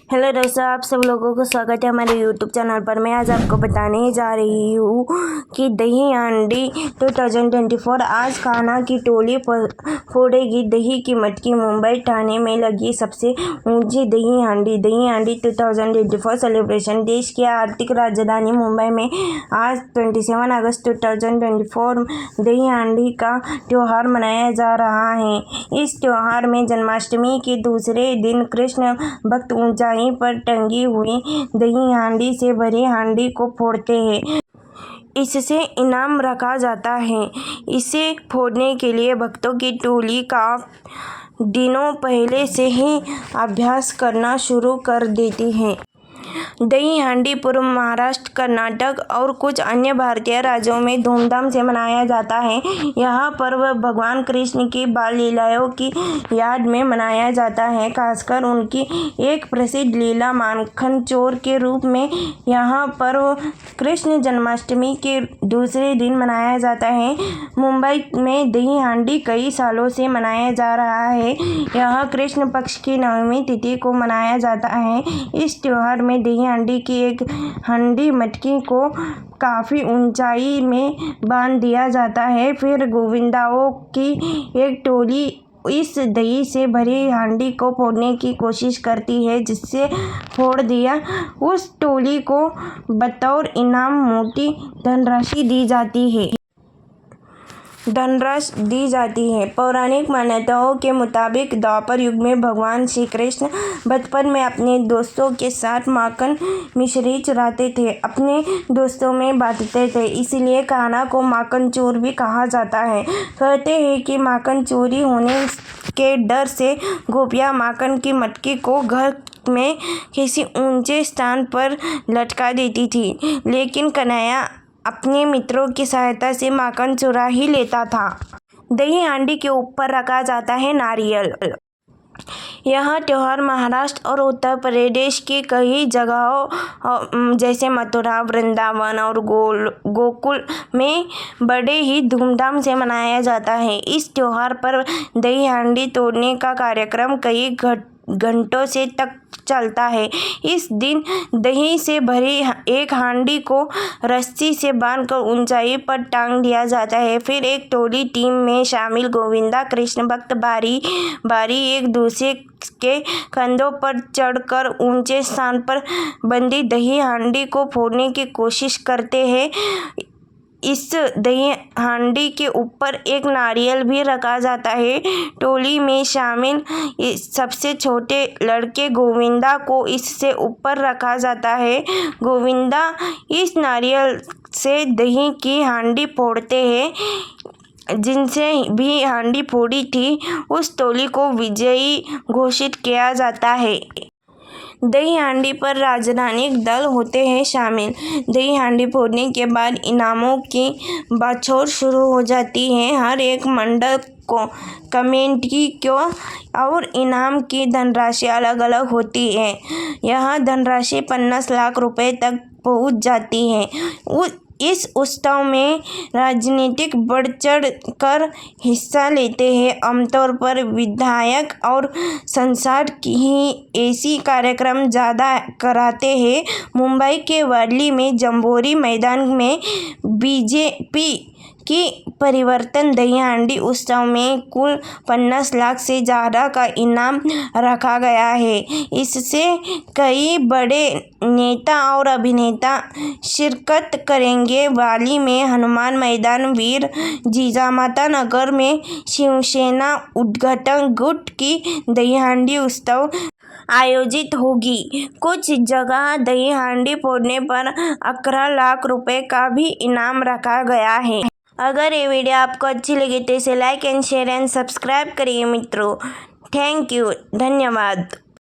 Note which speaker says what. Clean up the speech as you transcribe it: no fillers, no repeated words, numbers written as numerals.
Speaker 1: Hello दोस्तों, आप सब लोगों को स्वागत है हमारे यूट्यूब चैनल पर। मैं आज आपको बताने जा रही हूँ कि दही हांडी 2024 आज खाना की टोली फोड़ेगी दही की मटकी। मुंबई ठाणे में लगी सबसे ऊंची दही हांडी 2024 सेलिब्रेशन। देश की आर्थिक राजधानी मुंबई में आज 27 अगस्त 2024 दही हांडी का त्यौहार मनाया जा रहा है। इस त्यौहार में जन्माष्टमी के दूसरे दिन कृष्ण भक्त ऊंचाई पर टंगी हुई दही हांडी से भरी हांडी को फोड़ते हैं। इससे इनाम रखा जाता है। इसे फोड़ने के लिए भक्तों की टोली का दिनों पहले से ही अभ्यास करना शुरू कर देती है। दही हांडी पूर्व महाराष्ट्र, कर्नाटक और कुछ अन्य भारतीय राज्यों में धूमधाम से मनाया जाता है। यह पर्व भगवान कृष्ण की बाल लीलाओं की याद में मनाया जाता है, खासकर उनकी एक प्रसिद्ध लीला माखन चोर के रूप में। यह पर्व कृष्ण जन्माष्टमी के दूसरे दिन मनाया जाता है। मुंबई में दही हांडी कई सालों से मनाया जा रहा है। यह कृष्ण पक्ष की 9वीं तिथि को मनाया जाता है। इस त्योहार में दही हांडी की एक हांडी मटकी को काफ़ी ऊंचाई में बांध दिया जाता है। फिर गोविंदाओं की एक टोली इस दही से भरी हांडी को फोड़ने की कोशिश करती है। जिससे फोड़ दिया, उस टोली को बतौर इनाम मोटी धनराशि दी जाती है। पौराणिक मान्यताओं के मुताबिक द्वापर युग में भगवान श्री कृष्ण बचपन में अपने दोस्तों के साथ माखन मिश्री चुराते थे, अपने दोस्तों में बांटते थे। इसलिए खाना को माखन चोर भी कहा जाता है। कहते हैं कि माखन चोरी होने के डर से गोपियां माखन की मटकी को घर में किसी ऊंचे स्थान पर लटका देती थी, लेकिन कन्हैया अपने मित्रों की सहायता से माखन चुरा ही लेता था। दही हांडी के ऊपर रखा जाता है नारियल। यह त्यौहार महाराष्ट्र और उत्तर प्रदेश की कई जगहों जैसे मथुरा, वृंदावन और गोकुल में बड़े ही धूमधाम से मनाया जाता है। इस त्यौहार पर दही हांडी तोड़ने का कार्यक्रम कई घंटों से तक चलता है। इस दिन दही से भरी एक हांडी को रस्सी से बांधकर ऊंचाई पर टांग दिया जाता है। फिर एक टोली टीम में शामिल गोविंदा कृष्ण भक्त बारी एक दूसरे के कंधों पर चढ़कर ऊंचे स्थान पर बंधी दही हांडी को फोड़ने की कोशिश करते हैं। इस दही हांडी के ऊपर एक नारियल भी रखा जाता है। टोली में शामिल सबसे छोटे लड़के गोविंदा को इससे ऊपर रखा जाता है। गोविंदा इस नारियल से दही की हांडी फोड़ते हैं। जिनसे भी हांडी फोड़ी थी, उस टोली को विजयी घोषित किया जाता है। दही हांडी पर राजनीतिक दल होते हैं शामिल। दही हांडी फोड़ने के बाद इनामों की बाछौर शुरू हो जाती है। हर एक मंडल को कमेटी को और इनाम की धनराशि अलग अलग होती है। यह धनराशि 50 लाख रुपए तक पहुंच जाती है। इस उत्सव में राजनीतिक बढ़ चढ़ कर हिस्सा लेते हैं। आमतौर पर विधायक और सांसद ही ऐसी कार्यक्रम ज़्यादा कराते हैं। मुंबई के वर्ली में जंबोरी मैदान में बीजेपी की परिवर्तन दही हांडी उत्सव में कुल 50 लाख से ज़्यादा का इनाम रखा गया है। इससे कई बड़े नेता और अभिनेता शिरकत करेंगे। वाली में हनुमान मैदान, वीर जिजामाता नगर में शिवसेना उद्घाटन गुट की दही हांडी उत्सव आयोजित होगी। कुछ जगह दही हांडी फोड़ने पर 11 लाख रुपए का भी इनाम रखा गया है। अगर ये वीडियो आपको अच्छी लगी तो इसे like and share and subscribe करिए मित्रों। थैंक यू, धन्यवाद।